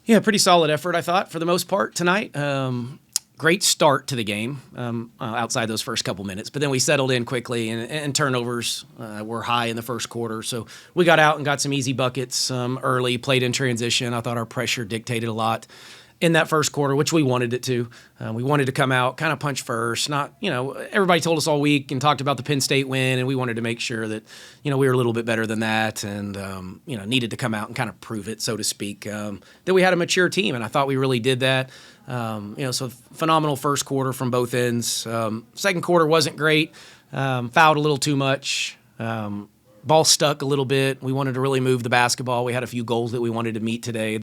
Yeah, pretty solid effort, I thought, for the most part tonight. Great start to the game outside those first couple minutes, but then we settled in quickly, and turnovers were high in the first quarter. So we got out and got some easy buckets early, played in transition. I thought our pressure dictated a lot in that first quarter, which we wanted it to. We wanted to come out, kind of punch first. Not, everybody told us all week and talked about the Penn State win, and we wanted to make sure that, we were a little bit better than that, and needed to come out and kind of prove it, so to speak, that we had a mature team, and I thought we really did that. So phenomenal first quarter from both ends. Second quarter wasn't great. Fouled a little too much. Ball stuck a little bit. We wanted to really move the basketball. We had a few goals that we wanted to meet today.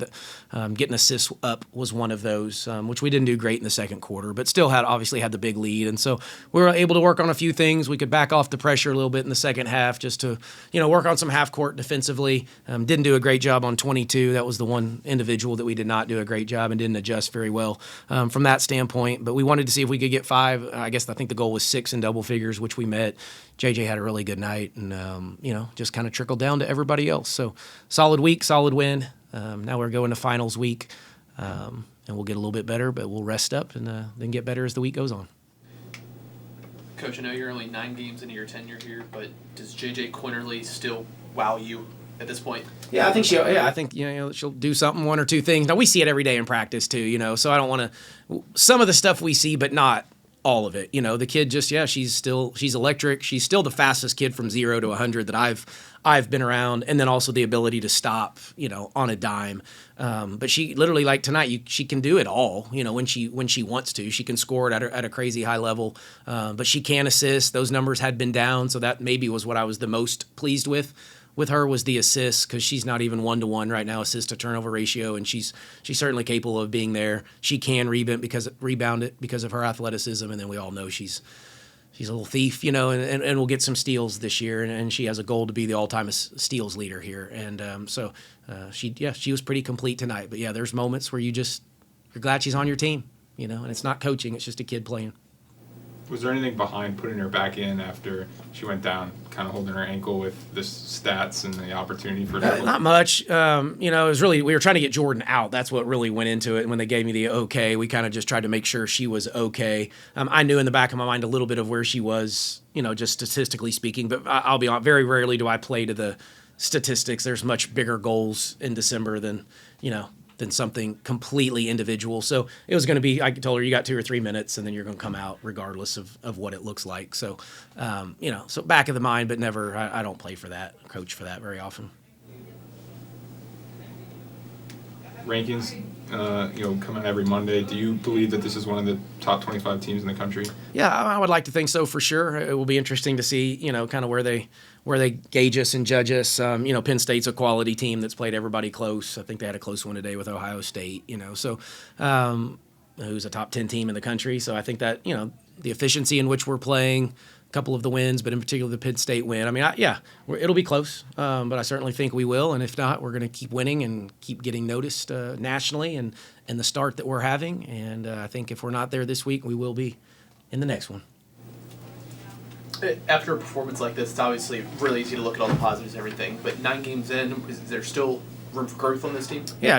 Getting assists up was one of those, which we didn't do great in the second quarter, but still obviously had the big lead. And so we were able to work on a few things. We could back off the pressure a little bit in the second half just to, work on some half court defensively. Didn't do a great job on 22. That was the one individual that we did not do a great job and didn't adjust very well from that standpoint. But we wanted to see if we could get 5. I think the goal was 6 in double figures, which we met. JJ had a really good night, and just kind of trickled down to everybody else. So solid week, solid win. Now we're going to finals week, and we'll get a little bit better, but we'll rest up and then get better as the week goes on. Coach, I know you're only 9 games into your tenure here, but does JJ Quinterly still wow you at this point? Yeah, I think she'll. Yeah, I think she'll do something, 1 or 2 things. Now we see it every day in practice too. So I don't want to. Some of the stuff we see, but not all of it. The kid she's electric. She's still the fastest kid from 0 to 100 that I've been around, and then also the ability to stop, on a dime. But she literally, like tonight, she can do it all, when she wants to. She can score it at a crazy high level, but she can assist. Those numbers had been down, so that maybe was what I was the most pleased with her was the assists, because she's not even 1-to-1 right now, assist to turnover ratio, and she's certainly capable of being there. She can rebound it because of her athleticism, and then we all know she's a little thief, and will get some steals this year, and she has a goal to be the all-time steals leader here, and she was pretty complete tonight. But yeah, there's moments where you're glad she's on your team, and it's not coaching, it's just a kid playing. Was there anything behind putting her back in after she went down, kind of holding her ankle with the stats and the opportunity for her? Not much. It was really, we were trying to get Jordan out. That's what really went into it. And when they gave me the okay, we kind of just tried to make sure she was okay. I knew in the back of my mind a little bit of where she was, just statistically speaking. But I'll be honest, very rarely do I play to the statistics. There's much bigger goals in December than something completely individual. So it was going to be, I told her, you got 2 or 3 minutes, and then you're going to come out regardless of what it looks like. So, so back of the mind, but never, I don't play for that, coach for that very often. Rankings, come out every Monday. Do you believe that this is one of the top 25 teams in the country? Yeah, I would like to think so for sure. It will be interesting to see, kind of where they gauge us and judge us. Penn State's a quality team that's played everybody close. I think they had a close one today with Ohio State, so who's a top 10 team in the country. So I think that, the efficiency in which we're playing, a couple of the wins, but in particular the Penn State win. I mean, it'll be close, but I certainly think we will. And if not, we're going to keep winning and keep getting noticed nationally and the start that we're having. And I think if we're not there this week, we will be in the next one. After a performance like this, it's obviously really easy to look at all the positives and everything, but 9 games in, is there still room for growth on this team? Yeah,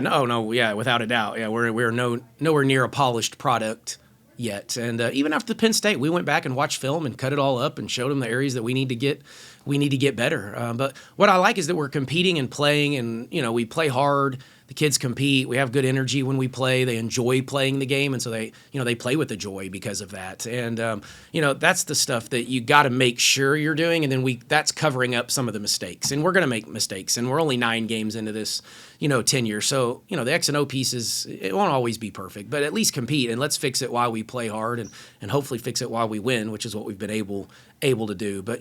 without a doubt. Yeah, we're nowhere near a polished product yet. And even after the Penn State, we went back and watched film and cut it all up and showed them the areas that we need to get better. But what I like is that we're competing and playing, and we play hard. The kids compete. We have good energy when we play. They enjoy playing the game, and so they play with the joy because of that. And that's the stuff that you got to make sure you're doing, and then that's covering up some of the mistakes. And we're going to make mistakes, and we're only 9 games into this, tenure. So the X and O pieces, it won't always be perfect, but at least compete, and let's fix it while we play hard, and hopefully fix it while we win, which is what we've been able to do. But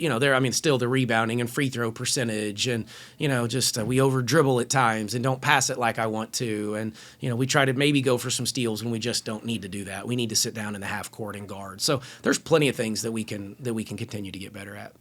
still the rebounding and free throw percentage, and we over dribble at times and don't pass it like I want to, and we try to maybe go for some steals when we just don't need to do that. We need to sit down in the half court and guard. So there's plenty of things that we can continue to get better at.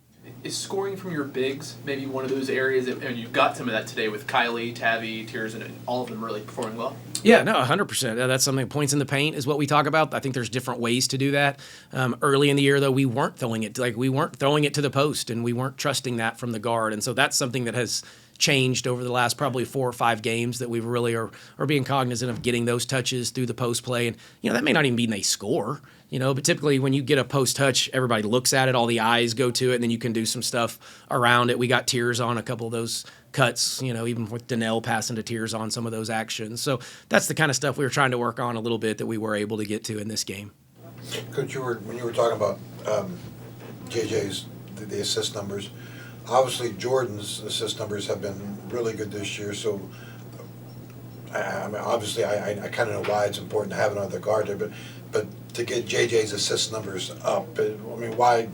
Is scoring from your bigs maybe one of those areas and you've got some of that today with Kylie, Tavi, Tears, and all of them really performing well? Yeah, no, 100%. That's something. Points in the paint is what we talk about. I think there's different ways to do that. Early in the year, though, we weren't throwing it to the post, and we weren't trusting that from the guard, and so that's something that has changed over the last probably 4 or 5 games that we really are being cognizant of getting those touches through the post play. And, that may not even mean they score, but typically when you get a post touch, everybody looks at it, all the eyes go to it, and then you can do some stuff around it. We got tears on a couple of those cuts, even with Donnell passing to tears on some of those actions. So that's the kind of stuff we were trying to work on a little bit that we were able to get to in this game. Coach, when you were talking about JJ's the assist numbers, obviously Jordan's assist numbers have been really good this year. So I mean, obviously I kind of know why it's important to have another guard there, but to get JJ's assist numbers up, I mean, why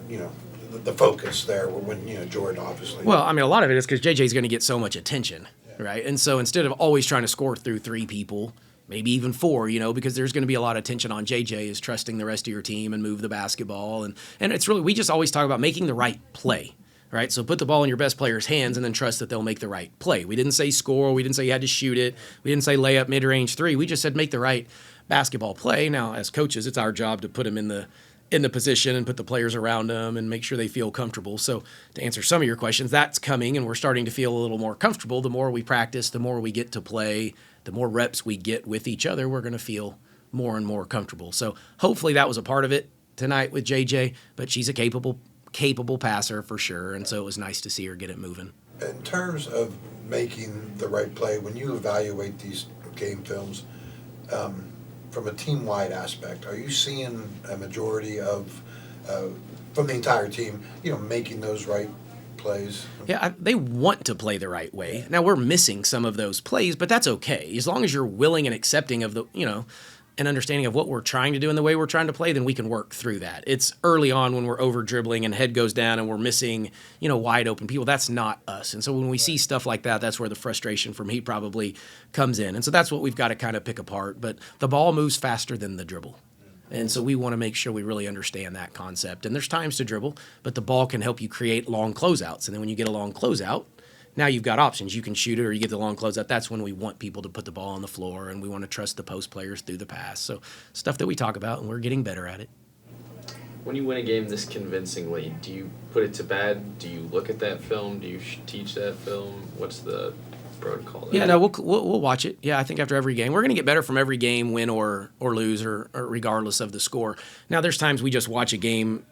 the focus there when Jordan obviously. Well, I mean, a lot of it is because JJ's going to get so much attention, right? And so instead of always trying to score through 3 people, maybe even 4, because there's going to be a lot of attention on JJ is trusting the rest of your team and move the basketball. And it's really, we just always talk about making the right play, right? So put the ball in your best player's hands and then trust that they'll make the right play. We didn't say score. We didn't say you had to shoot it. We didn't say lay up mid-range 3. We just said make the right basketball play. Now, as coaches, it's our job to put them in the position and put the players around them and make sure they feel comfortable. So to answer some of your questions, that's coming, and we're starting to feel a little more comfortable. The more we practice, the more we get to play, the more reps we get with each other, we're going to feel more and more comfortable. So hopefully that was a part of it tonight with JJ, but she's a capable passer for sure, and so it was nice to see her get it moving. In terms of making the right play, when you evaluate these game films, from a team-wide aspect, are you seeing a majority of, from the entire team, making those right plays? Yeah, they want to play the right way. Now, we're missing some of those plays, but that's okay. As long as you're willing and accepting of the, an understanding of what we're trying to do and the way we're trying to play, then we can work through that. It's early on when we're over-dribbling and head goes down and we're missing, wide-open people. That's not us. And so when we see stuff like that, that's where the frustration from me probably comes in. And so that's what we've got to kind of pick apart. But the ball moves faster than the dribble. And so we want to make sure we really understand that concept. And there's times to dribble, but the ball can help you create long closeouts. And then when you get a long closeout, now you've got options. You can shoot it or you get the long closeout. That's when we want people to put the ball on the floor, and we want to trust the post players through the pass. So stuff that we talk about, and we're getting better at it. When you win a game this convincingly, do you put it to bed? Do you look at that film? Do you teach that film? What's the protocol there? Yeah, no, we'll watch it. Yeah, I think after every game. We're going to get better from every game, win or lose, or regardless of the score. Now, there's times we just watch a game,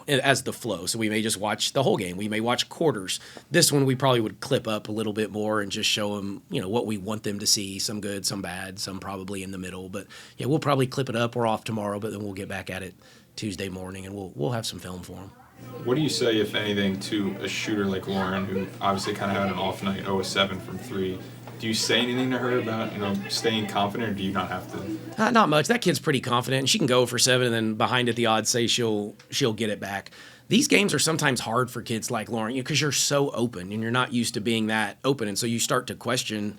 as the flow. So we may just watch the whole game. We may watch quarters. This one we probably would clip up a little bit more and just show them, what we want them to see. Some good, some bad, some probably in the middle. But, yeah, we'll probably clip it up. We're off tomorrow, but then we'll get back at it Tuesday morning, and we'll have some film for them. What do you say, if anything, to a shooter like Lauren, who obviously kind of had an off night, 0-7 from 3? Do you say anything to her about, staying confident, or do you not have to? Not much. That kid's pretty confident, and she can go for 7, and then behind it, the odds say she'll get it back. These games are sometimes hard for kids like Lauren because you're so open, and you're not used to being that open, and so you start to question,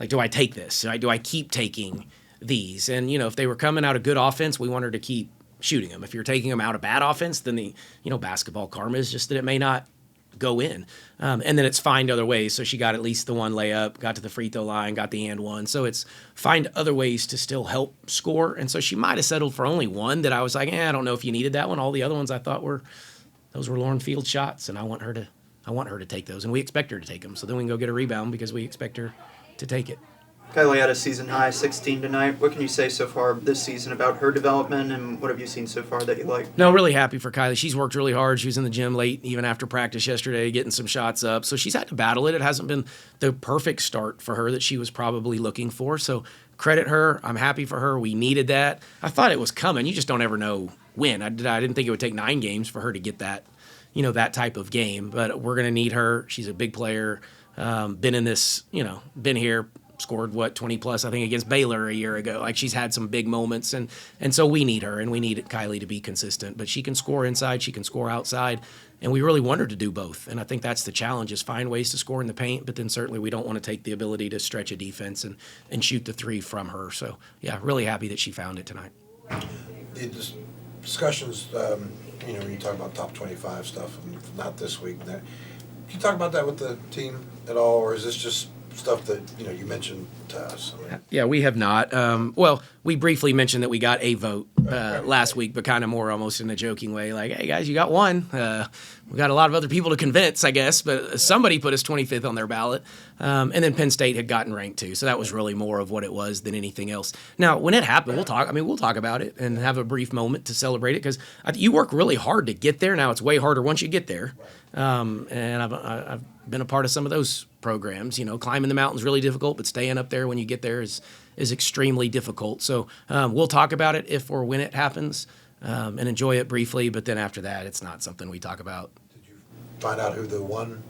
like, do I take this? Do I keep taking these? And, if they were coming out of good offense, we want her to keep shooting them. If you're taking them out of bad offense, then the basketball karma is just that it may not go in. And then it's find other ways. So she got at least the one layup, got to the free throw line, got the and one. So it's find other ways to still help score. And so she might have settled for only one that I was like, I don't know if you needed that one. All the other ones I thought those were Lauren Field shots, and I want her to take those, and we expect her to take them. So then we can go get a rebound because we expect her to take it. Kylie had a season high 16 tonight. What can you say so far this season about her development, and what have you seen so far that you like? No, really happy for Kylie. She's worked really hard. She was in the gym late, even after practice yesterday, getting some shots up. So she's had to battle it. It hasn't been the perfect start for her that she was probably looking for. So credit her. I'm happy for her. We needed that. I thought it was coming. You just don't ever know when. I didn't think it would take 9 games for her to get that, that type of game. But we're going to need her. She's a big player. Been in this, been here. Scored 20 plus, I think, against Baylor a year ago. Like, she's had some big moments, and so we need her, and we need Kylie to be consistent. But she can score inside, she can score outside, and we really want her to do both. And I think that's the challenge, is find ways to score in the paint, but then certainly we don't want to take the ability to stretch a defense and shoot the 3 from her. So, yeah, really happy that she found it tonight. The discussions, when you talk about top 25 stuff, and not this week, can you talk about that with the team at all, or is this just stuff that you mentioned to us? Yeah, we have not. Well, we briefly mentioned that we got a vote last week, but kind of more almost in a joking way, like, hey, guys, you got one. We got a lot of other people to convince, I guess, but somebody put us 25th on their ballot. And then Penn State had gotten ranked too, so that was really more of what it was than anything else. Now, when it happened, we'll talk about it and have a brief moment to celebrate it, because you work really hard to get there. Now, it's way harder once you get there. And I've been a part of some of those programs. Climbing the mountain's really difficult, but staying up there when you get there is extremely difficult. So we'll talk about it if or when it happens, and enjoy it briefly. But then after that, it's not something we talk about. Did you find out who the one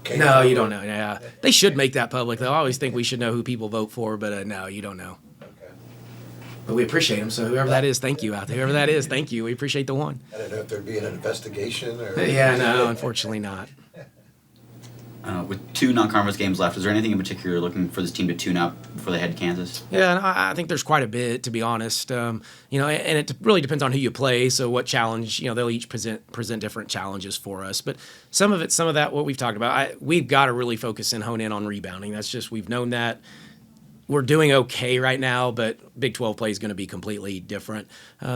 came No, from? you don't know. Yeah, they should make that public, though. I always think we should know who people vote for, but no, you don't know. Okay. But we appreciate them. So whoever that is, thank you out there. Whoever that is, thank you. We appreciate the one. I don't know if there'd be an investigation or. Yeah, no, unfortunately not. With 2 non-conference games left, is there anything in particular you're looking for this team to tune up before they head to Kansas? Yeah, and I think there's quite a bit, to be honest. And it really depends on who you play. So what challenge, they'll each present different challenges for us. But some of that, what we've talked about, we've got to really focus and hone in on rebounding. That's just, we've known that. We're doing okay right now, but Big 12 play is going to be completely different.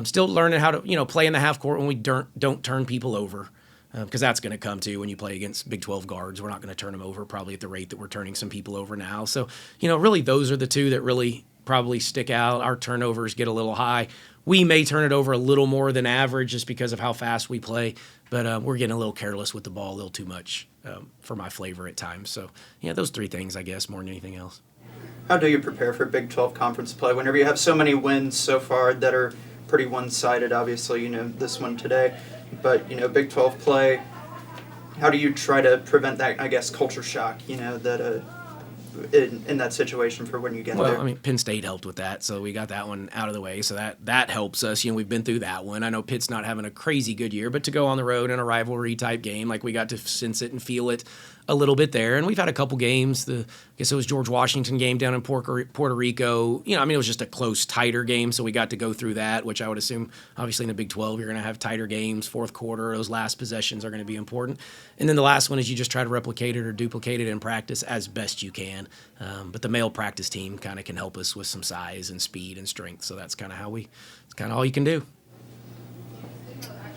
Still learning how to, play in the half court when we don't turn people over. Because that's going to come too when you play against Big 12 guards. We're not going to turn them over probably at the rate that we're turning some people over now. So, really those are the two that really probably stick out. Our turnovers get a little high. We may turn it over a little more than average just because of how fast we play, but we're getting a little careless with the ball, a little too much for my flavor at times. So, those 3 things, I guess, more than anything else. How do you prepare for Big 12 conference play whenever you have so many wins so far that are pretty one-sided? Obviously, this one today. But, Big 12 play, how do you try to prevent that, I guess, culture shock, that in that situation for when you get there? Well, Penn State helped with that, so we got that one out of the way, so that helps us. We've been through that one. I know Pitt's not having a crazy good year, but to go on the road in a rivalry-type game, we got to sense it and feel it a little bit there. And we've had a couple games. I guess it was George Washington game down in Puerto Rico. It was just a close, tighter game, so we got to go through that, which I would assume, obviously in the Big 12, you're going to have tighter games. Fourth quarter, those last possessions are going to be important. And then the last one is you just try to replicate it or duplicate it in practice as best you can. But the male practice team kind of can help us with some size and speed and strength, so that's kind of it's kind of all you can do.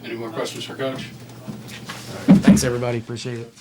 Any more questions for Coach? Thanks, everybody. Appreciate it.